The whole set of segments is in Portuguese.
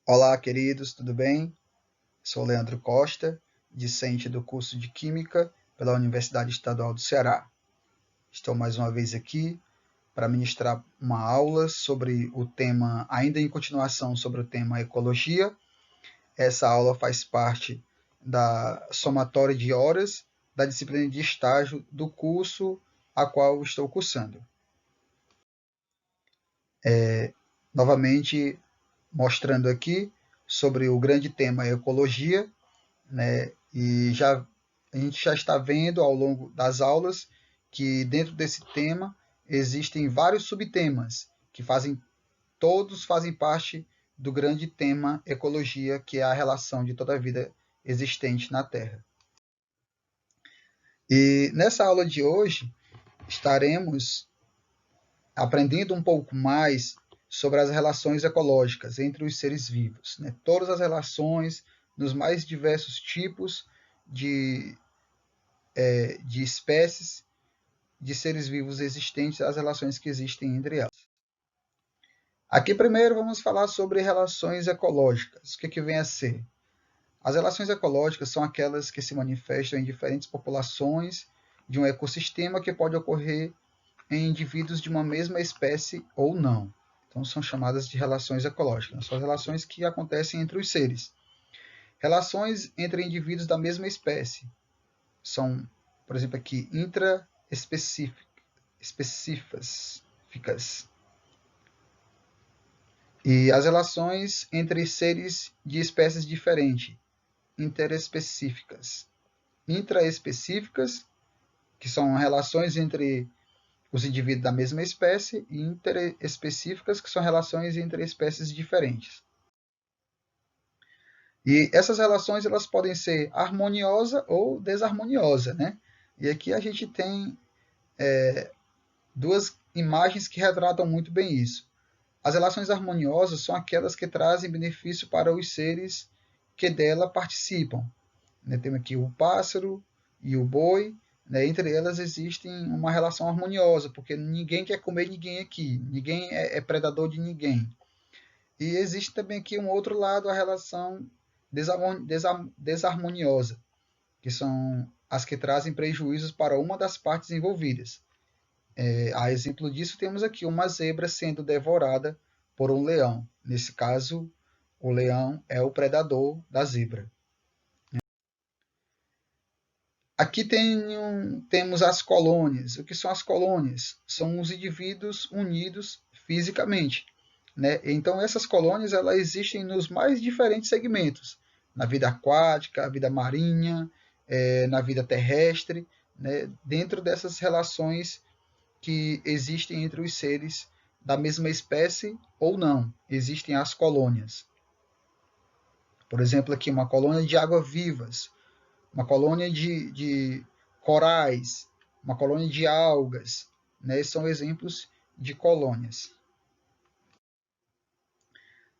Olá, queridos, tudo bem? Sou Leandro Costa, discente do curso de Química pela Universidade Estadual do Ceará. Estou mais uma vez aqui para ministrar uma aula sobre o tema, ainda em continuação sobre o tema ecologia. Essa aula faz parte da somatória de horas da disciplina de estágio do curso a qual estou cursando. Novamente, mostrando aqui sobre o grande tema ecologia, né? A gente já está vendo ao longo das aulas que dentro desse tema existem vários subtemas que todos fazem parte do grande tema ecologia, que é a relação de toda a vida existente na Terra. E nessa aula de hoje estaremos aprendendo um pouco mais sobre as relações ecológicas entre os seres vivos, né? Todas as relações nos mais diversos tipos de de espécies de seres vivos existentes, as relações que existem entre elas. Aqui primeiro vamos falar sobre relações ecológicas. O que vem a ser? As relações ecológicas são aquelas que se manifestam em diferentes populações de um ecossistema que pode ocorrer em indivíduos de uma mesma espécie ou não. Então são chamadas de relações ecológicas. São as relações que acontecem entre os seres. Relações entre indivíduos da mesma espécie são, por exemplo, aqui, intraespecíficas. E as relações entre seres de espécies diferentes, interespecíficas. Intraespecíficas, que são relações entre os indivíduos da mesma espécie, e interespecíficas, que são relações entre espécies diferentes. E essas relações elas podem ser harmoniosa ou desarmoniosa, né? E aqui a gente tem duas imagens que retratam muito bem isso. As relações harmoniosas são aquelas que trazem benefício para os seres que dela participam. Né? Temos aqui o pássaro e o boi, né? Entre elas existem uma relação harmoniosa, porque ninguém quer comer ninguém aqui, ninguém é predador de ninguém. E existe também aqui um outro lado, a relação desarmoniosa, que são as que trazem prejuízos para uma das partes envolvidas. A exemplo disso, temos aqui uma zebra sendo devorada por um leão. Nesse caso, o leão é o predador da zebra. Aqui temos as colônias. O que são as colônias? São os indivíduos unidos fisicamente. Né? Então, essas colônias elas existem nos mais diferentes segmentos. Na vida aquática, na vida marinha, na vida terrestre, né? Dentro dessas relações que existem entre os seres da mesma espécie ou não. Existem as colônias. Por exemplo, aqui uma colônia de água-vivas, uma colônia de corais, uma colônia de algas. Né? São exemplos de colônias.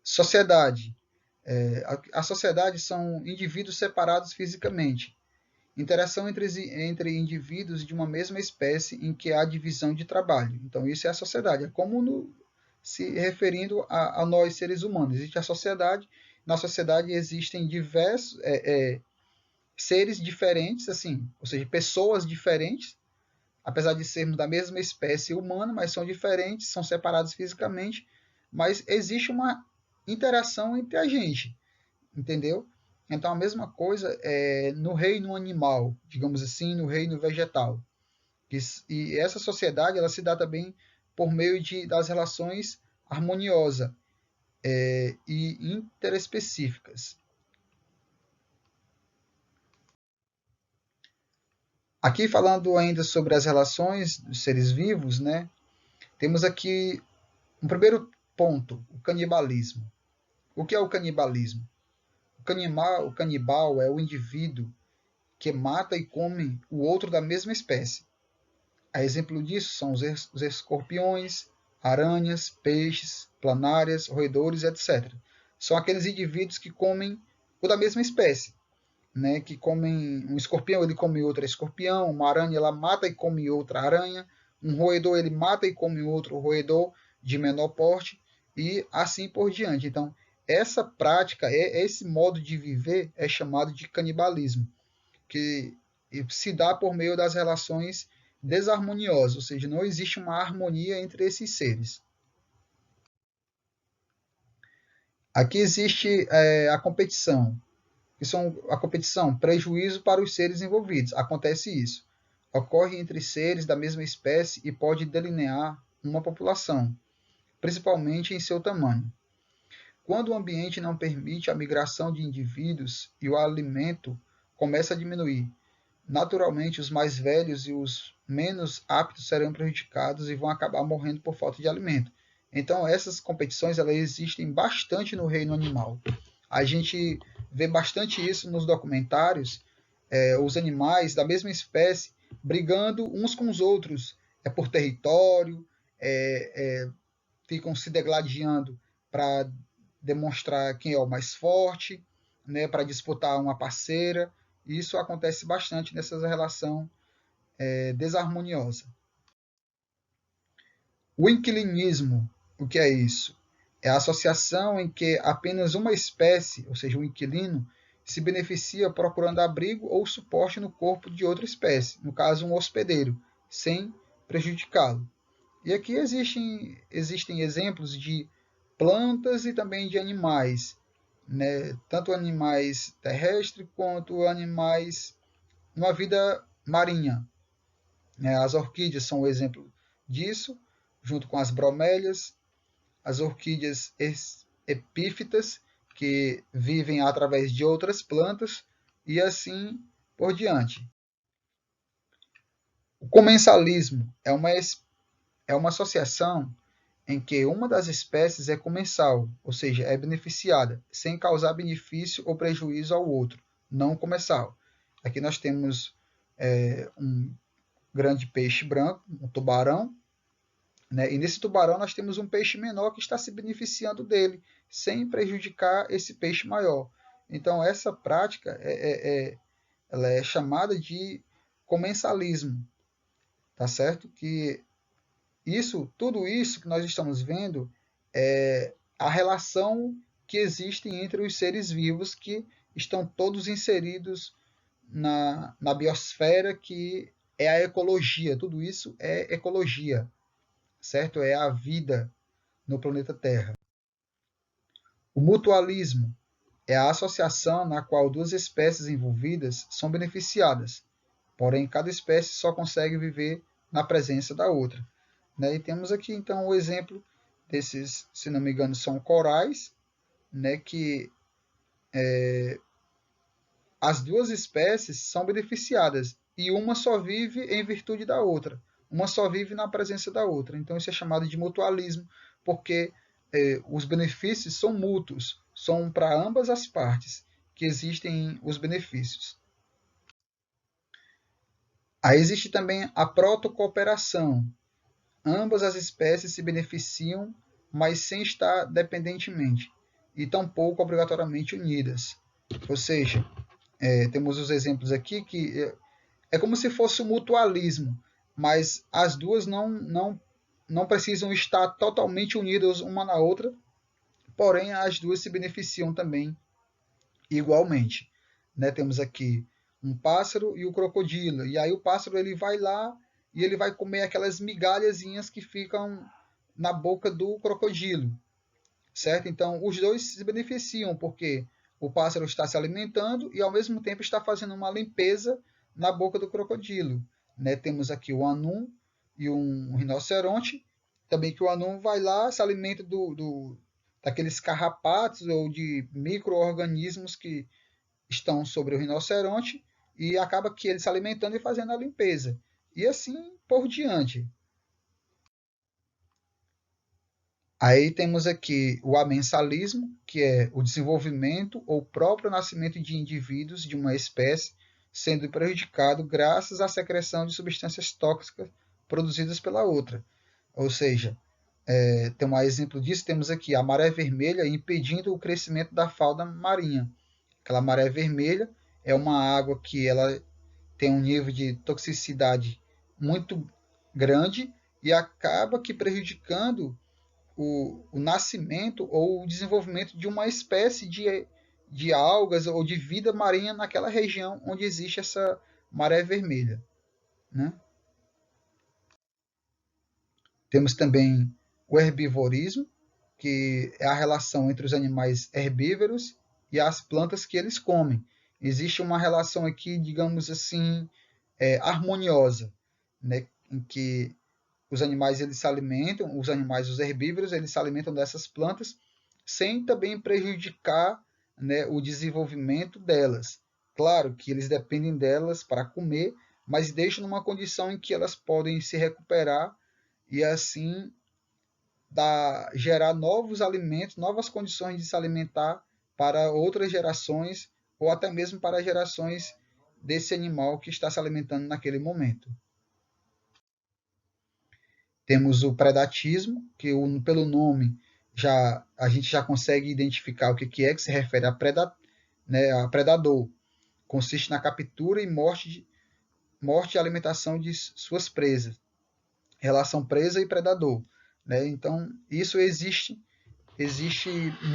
Sociedade. A sociedade são indivíduos separados fisicamente. Interação entre indivíduos de uma mesma espécie em que há divisão de trabalho. Então, isso é a sociedade. É como se referindo a nós, seres humanos. Existe a sociedade. Na sociedade existem diversos seres diferentes, assim, ou seja, pessoas diferentes, apesar de sermos da mesma espécie humana, mas são diferentes, são separados fisicamente, mas existe uma interação entre a gente, entendeu? Então, a mesma coisa no reino animal, digamos assim, no reino vegetal. E essa sociedade ela se dá também por meio das relações harmoniosas e interespecíficas. Aqui falando ainda sobre as relações dos seres vivos, né? Temos aqui um primeiro ponto, o canibalismo. O que é o canibalismo? O canibal é o indivíduo que mata e come o outro da mesma espécie. A exemplo disso são os escorpiões, aranhas, peixes, planárias, roedores, etc. São aqueles indivíduos que comem o da mesma espécie, né? Que comem um escorpião, ele come outra escorpião, uma aranha ela mata e come outra aranha, um roedor ele mata e come outro roedor de menor porte e assim por diante. Então, essa prática, esse modo de viver é chamado de canibalismo, que se dá por meio das relações desarmoniosas, ou seja, não existe uma harmonia entre esses seres. Aqui existe a competição, que são a competição, prejuízo para os seres envolvidos. Acontece isso. Ocorre entre seres da mesma espécie e pode delinear uma população, principalmente em seu tamanho. Quando o ambiente não permite a migração de indivíduos e o alimento começa a diminuir, naturalmente os mais velhos e os menos aptos serão prejudicados e vão acabar morrendo por falta de alimento. Então essas competições elas existem bastante no reino animal. A gente vê bastante isso nos documentários, os animais da mesma espécie brigando uns com os outros, por território, ficam se degladiando para demonstrar quem é o mais forte, né, para disputar uma parceira. Isso acontece bastante nessa relação desarmoniosa. O inquilinismo, o que é isso? É a associação em que apenas uma espécie, ou seja, o inquilino, se beneficia procurando abrigo ou suporte no corpo de outra espécie, no caso um hospedeiro, sem prejudicá-lo. E aqui existem exemplos de plantas e também de animais, né? Tanto animais terrestres quanto animais numa vida marinha. Né? As orquídeas são um exemplo disso, junto com as bromélias, as orquídeas epífitas, que vivem através de outras plantas, e assim por diante. O comensalismo é uma associação em que uma das espécies é comensal, ou seja, é beneficiada, sem causar benefício ou prejuízo ao outro, não comensal. Aqui nós temos um grande peixe branco, um tubarão, né? E nesse tubarão nós temos um peixe menor que está se beneficiando dele, sem prejudicar esse peixe maior. Então essa prática ela é chamada de comensalismo, tá certo? Que tudo isso que nós estamos vendo é a relação que existe entre os seres vivos que estão todos inseridos na biosfera, que é a ecologia. Tudo isso é ecologia, certo? É a vida no planeta Terra. O mutualismo é a associação na qual duas espécies envolvidas são beneficiadas, porém cada espécie só consegue viver na presença da outra. Né? E temos aqui então o exemplo desses, se não me engano, são corais, né? Que as duas espécies são beneficiadas e uma só vive em virtude da outra, uma só vive na presença da outra. Então isso é chamado de mutualismo, porque os benefícios são mútuos, são para ambas as partes que existem os benefícios. Aí existe também a protocooperação. Ambas as espécies se beneficiam, mas sem estar dependentemente, e tampouco obrigatoriamente unidas. Ou seja, temos os exemplos aqui que é como se fosse o mutualismo, mas as duas não precisam estar totalmente unidas uma na outra, porém as duas se beneficiam também igualmente. Né? Temos aqui um pássaro e o crocodilo, e aí o pássaro ele vai lá e ele vai comer aquelas migalhazinhas que ficam na boca do crocodilo, certo? Então os dois se beneficiam porque o pássaro está se alimentando e ao mesmo tempo está fazendo uma limpeza na boca do crocodilo. Né? Temos aqui o anum e um rinoceronte, também que o anum vai lá, se alimenta daqueles carrapatos ou de micro-organismos que estão sobre o rinoceronte e acaba que ele se alimentando e fazendo a limpeza. E assim por diante. Aí temos aqui o amensalismo, que é o desenvolvimento ou próprio nascimento de indivíduos de uma espécie sendo prejudicado graças à secreção de substâncias tóxicas produzidas pela outra. Ou seja, tem um exemplo disso, temos aqui a maré vermelha impedindo o crescimento da fauna marinha. Aquela maré vermelha é uma água que ela tem um nível de toxicidade muito grande e acaba que prejudicando o nascimento ou o desenvolvimento de uma espécie de algas ou de vida marinha naquela região onde existe essa maré vermelha, né? Temos também o herbivorismo, que é a relação entre os animais herbívoros e as plantas que eles comem. Existe uma relação aqui, digamos assim, harmoniosa, né? Em que os animais eles se alimentam, os herbívoros, eles se alimentam dessas plantas sem também prejudicar, né, o desenvolvimento delas. Claro que eles dependem delas para comer, mas deixam numa condição em que elas podem se recuperar e assim gerar novos alimentos, novas condições de se alimentar para outras gerações ou até mesmo para gerações desse animal que está se alimentando naquele momento. Temos o predatismo, que pelo nome a gente já consegue identificar o que é, que se refere a predador. Consiste na captura e morte e alimentação de suas presas. Relação presa e predador. Né? Então, isso existe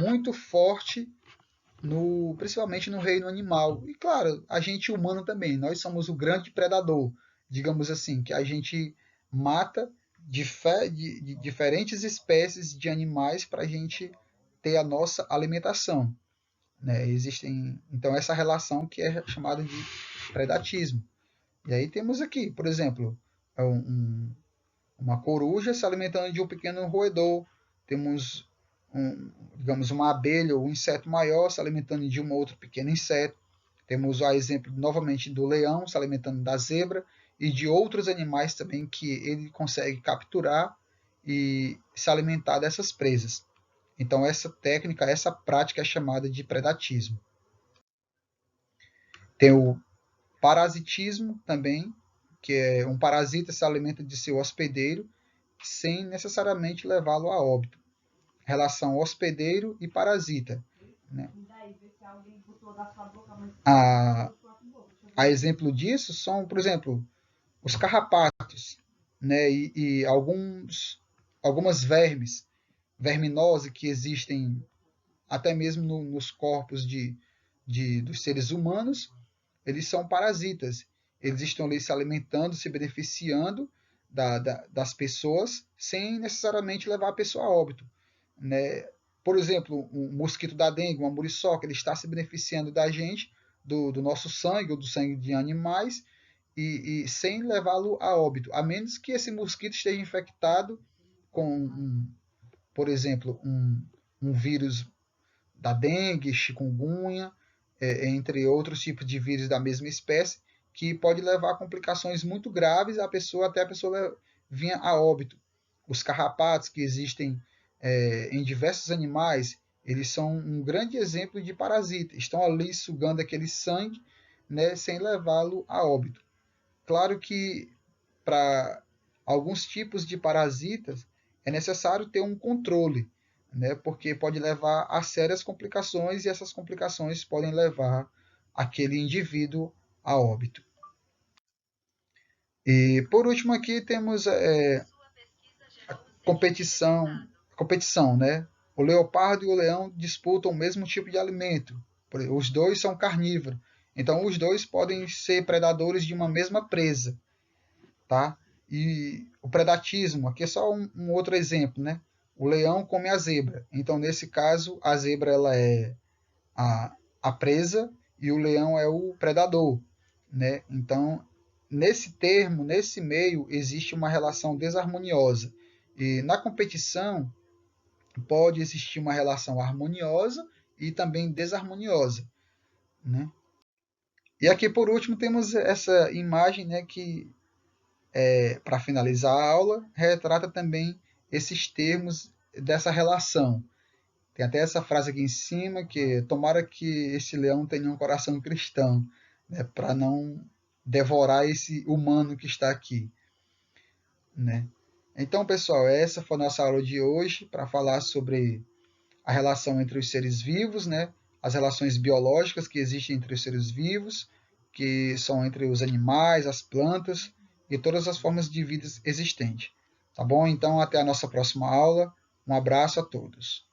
muito forte, principalmente no reino animal. E, claro, a gente humano também. Nós somos o grande predador, digamos assim, que a gente mata de diferentes espécies de animais para a gente ter a nossa alimentação. Né? Existem, então, essa relação que é chamada de predatismo. E aí temos aqui, por exemplo, uma coruja se alimentando de um pequeno roedor. Temos, digamos, uma abelha ou um inseto maior se alimentando de um outro pequeno inseto. Temos o exemplo, novamente, do leão se alimentando da zebra e de outros animais também que ele consegue capturar e se alimentar dessas presas. Então, essa técnica, essa prática é chamada de predatismo. Tem o parasitismo também, que é um parasita se alimenta de seu hospedeiro sem necessariamente levá-lo a óbito. Relação hospedeiro e parasita. Né? A exemplo disso são, por exemplo, os carrapatos, né? E algumas verminoses que existem até mesmo nos corpos dos seres humanos, eles são parasitas. Eles estão ali se alimentando, se beneficiando das pessoas, sem necessariamente levar a pessoa a óbito. Né? Por exemplo, um mosquito da dengue, uma muriçoca, ele está se beneficiando da gente, do nosso sangue ou do sangue de animais, e sem levá-lo a óbito, a menos que esse mosquito esteja infectado com, por exemplo, um vírus da dengue, chikungunya, entre outros tipos de vírus da mesma espécie, que pode levar a complicações muito graves até a pessoa vir a óbito. Os carrapatos que existem em diversos animais, eles são um grande exemplo de parasita. Estão ali sugando aquele sangue, né, sem levá-lo a óbito. Claro que para alguns tipos de parasitas é necessário ter um controle, né, porque pode levar a sérias complicações e essas complicações podem levar aquele indivíduo a óbito. E por último aqui temos a competição, né? O leopardo e o leão disputam o mesmo tipo de alimento. Os dois são carnívoros. Então os dois podem ser predadores de uma mesma presa, tá? E o predatismo, aqui é só um outro exemplo, né? O leão come a zebra. Então nesse caso a zebra ela é a presa e o leão é o predador, né? Então nesse meio existe uma relação desarmoniosa. E na competição pode existir uma relação harmoniosa e também desarmoniosa, né? E aqui por último temos essa imagem, né, que para finalizar a aula retrata também esses termos dessa relação. Tem até essa frase aqui em cima que tomara que esse leão tenha um coração cristão, né, para não devorar esse humano que está aqui, né? Então, pessoal, essa foi a nossa aula de hoje para falar sobre a relação entre os seres vivos, né? As relações biológicas que existem entre os seres vivos, que são entre os animais, as plantas e todas as formas de vida existentes. Tá bom? Então, até a nossa próxima aula. Um abraço a todos.